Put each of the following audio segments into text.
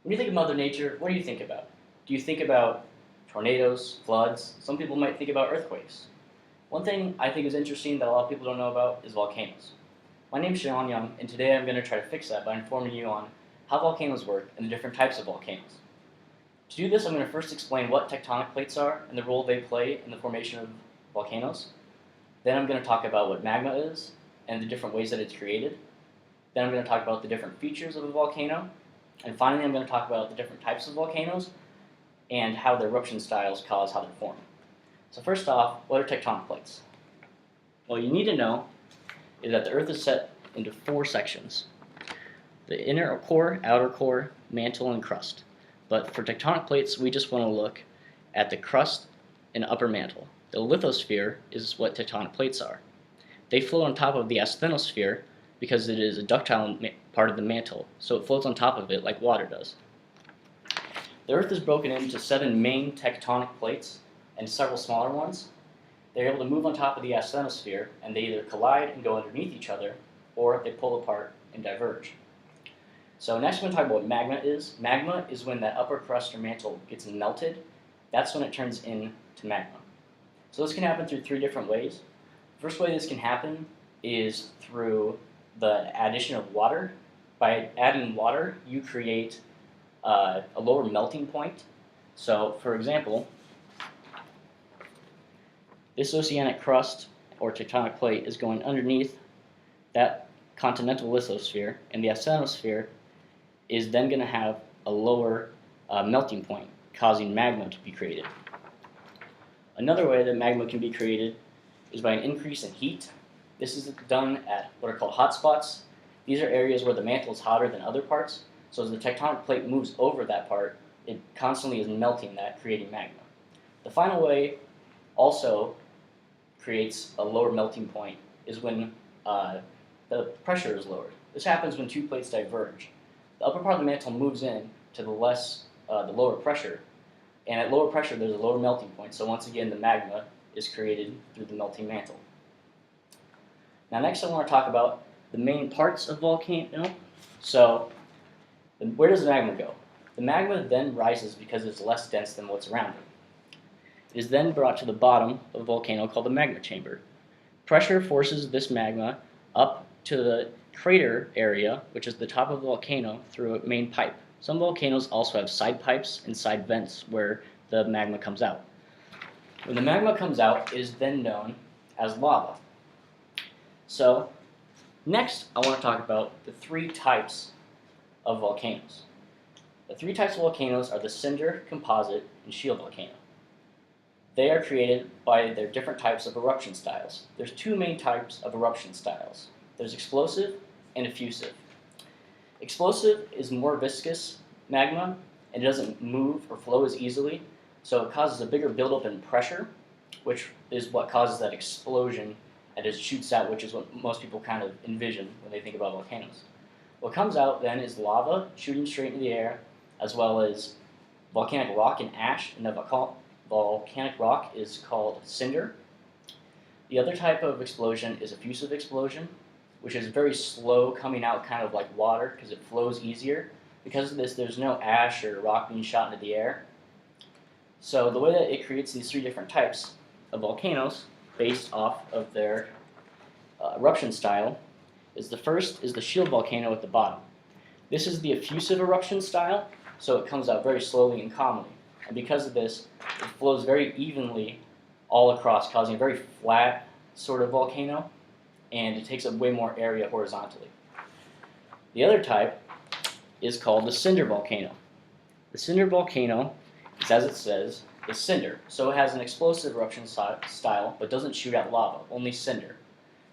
When you think of Mother Nature, what do you think about? Do you think about tornadoes, floods? Some people might think about earthquakes. One thing I think is interesting that a lot of people don't know about is volcanoes. My name is Sean Young, and today I'm going to try to fix that by informing you on how volcanoes work and the different types of volcanoes. To do this, I'm going to first explain what tectonic plates are and the role they play in the formation of volcanoes. Then I'm going to talk about what magma is and the different ways that it's created. Then I'm going to talk about the different features of a volcano. And finally, I'm going to talk about the different types of volcanoes and how the eruption styles cause how they're formed. So first off, what are tectonic plates? What you need to know is that the Earth is set into four sections: the inner core, outer core, mantle, and crust. But for tectonic plates, we just want to look at the crust and upper mantle. The lithosphere is what tectonic plates are. They float on top of the asthenosphere because it is a ductile part of the mantle, so it floats on top of it like water does. The Earth is broken into 7 main tectonic plates and several smaller ones. They're able to move on top of the asthenosphere, and they either collide and go underneath each other, or they pull apart and diverge. So next I'm going to talk about what magma is. Magma is when that upper crust or mantle gets melted. That's when it turns into magma. So this can happen through 3 different ways. The first way this can happen is through the addition of water. By adding water, you create a lower melting point. So, for example, this oceanic crust or tectonic plate is going underneath that continental lithosphere, and the asthenosphere is then going to have a lower melting point, causing magma to be created. Another way that magma can be created is by an increase in heat. This is done at what are called hotspots. These are areas where the mantle is hotter than other parts, so as the tectonic plate moves over that part, it constantly is melting that, creating magma. The final way also creates a lower melting point is when the pressure is lowered. This happens when 2 plates diverge. The upper part of the mantle moves in to the lower pressure, and at lower pressure there's a lower melting point, so once again the magma is created through the melting mantle. Now next I want to talk about the main parts of volcano. So where does the magma go? The magma then rises because it's less dense than what's around it. It is then brought to the bottom of a volcano called the magma chamber. Pressure forces this magma up to the crater area, which is the top of the volcano, through a main pipe. Some volcanoes also have side pipes and side vents where the magma comes out. When the magma comes out, it is then known as lava. So, next I want to talk about the 3 types of volcanoes. The 3 types of volcanoes are the cinder, composite, and shield volcano. They are created by their different types of eruption styles. There's 2 main types of eruption styles. There's explosive and effusive. Explosive is more viscous magma, and it doesn't move or flow as easily, so it causes a bigger buildup in pressure, which is what causes that explosion and it shoots out, which is what most people kind of envision when they think about volcanoes. What comes out then is lava shooting straight into the air, as well as volcanic rock and ash, and the volcanic rock is called cinder. The other type of explosion is effusive explosion, which is very slow, coming out kind of like water because it flows easier. Because of this, there's no ash or rock being shot into the air. So the way that it creates these 3 different types of volcanoes based off of their eruption style is the first is the shield volcano at the bottom. This is the effusive eruption style, so it comes out very slowly and calmly. And because of this, it flows very evenly all across, causing a very flat sort of volcano, and it takes up way more area horizontally. The other type is called the cinder volcano. The cinder volcano is, as it says, is cinder, so it has an explosive eruption style, but doesn't shoot out lava, only cinder.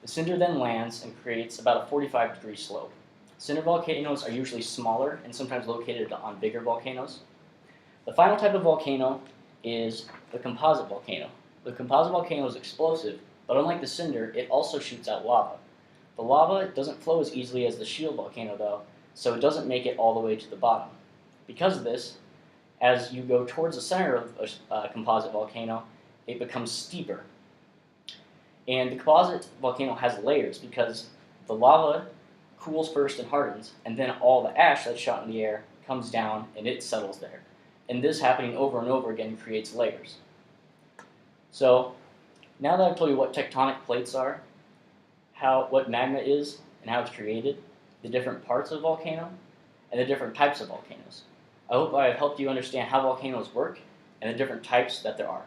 The cinder then lands and creates about a 45-degree slope. Cinder volcanoes are usually smaller and sometimes located on bigger volcanoes. The final type of volcano is the composite volcano. The composite volcano is explosive, but unlike the cinder, it also shoots out lava. The lava doesn't flow as easily as the shield volcano though, so it doesn't make it all the way to the bottom. Because of this, as you go towards the center of a composite volcano, it becomes steeper. And the composite volcano has layers because the lava cools first and hardens, and then all the ash that's shot in the air comes down and it settles there. And this happening over and over again creates layers. So now that I've told you what tectonic plates are, what magma is and how it's created, the different parts of a volcano, and the different types of volcanoes, I hope I have helped you understand how volcanoes work and the different types that there are.